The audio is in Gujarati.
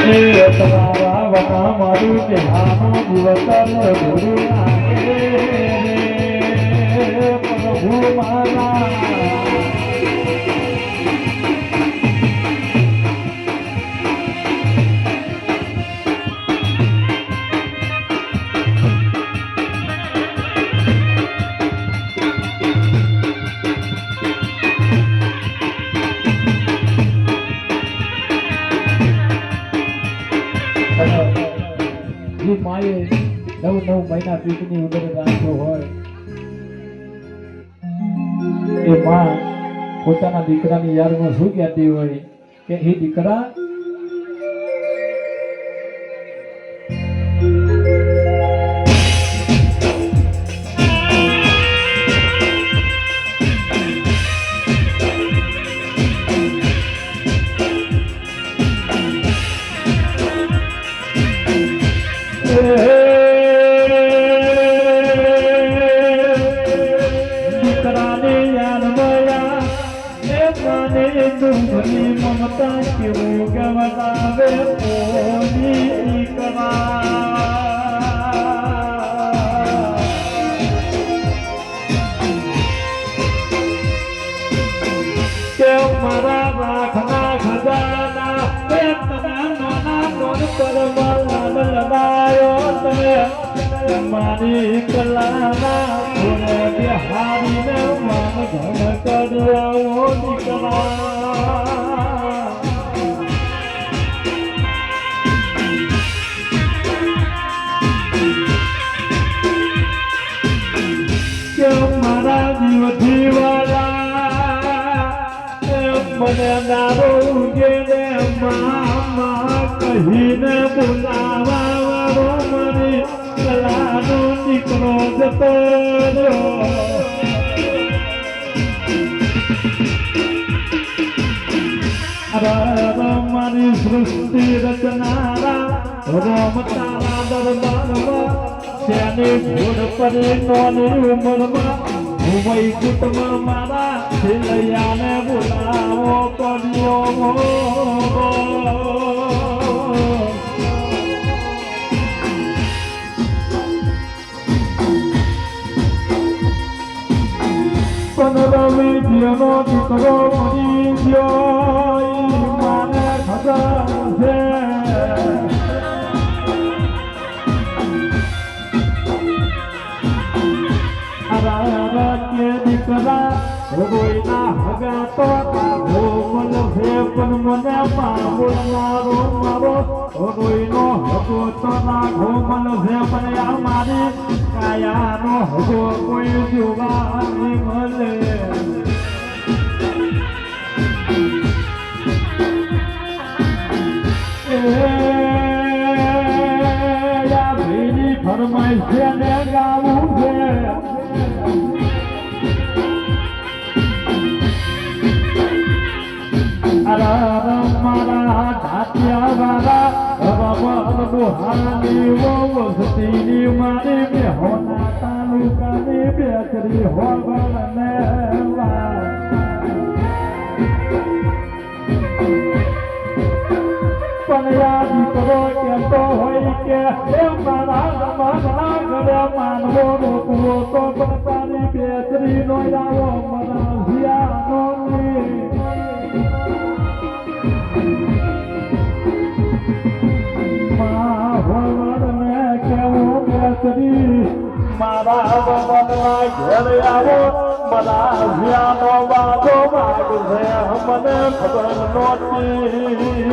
તમારા વના મારું દેહાનો દિવતર ગુરુ લાગે પ્રભુ મારા જે માએ 9 મહિના પીઠની ઉંદર રાખ્યો હોય એ માં પોતાના દીકરાની યાદમાં શું કહેતી હોય કે એ દીકરા મમતા કેવું ગવડાવે પોની કે મારા રાખના ખજાના નાના કોણ પર લડાયો મારી કલાના બિહારીને માન ઘન કર્યો દીકરા મારા જીવથી વાળા મને નારો ઉગેને મામા કહીને બોલાવા વાળો મારી કલાનો દીકરો જતો મારી સૃષ્ટિ રચનારા રમતારા દરબારમાં તેની ભૂડ પરી નોની ઉંમરમાં મુંબઈ કુટમાં મારા છેલ્યાને બોલાવો પડ્યો પણ રવિ જીનો દીકરો મરી ગયો માને ખબર છે દીકરા રોઈના હગા તો મને છે પણ મને બોલનારો મારો રોઈનો હગો તો નાખો મને છે પણ આ મારી કાયાનો હગો કોઈ જોવા નહીં મળે ભાઈની ફરમાઈશ છે ને ગાવું છે મારા ધાત્યા વાળા રબર બુહાની વસ્તીની મારી બેહોના તાલુકાની બેકરી હોગળને પણ યાદ કરો કહેતો હોય કે મારા મારા ઘરે માનવો રોકવો તો પણ તારી બેકરી નો આવો મારા જીયાનો મારા વદનના ઘેર આવો મારા જ્યાનો બાધો માગશે મને ખબર નહોતી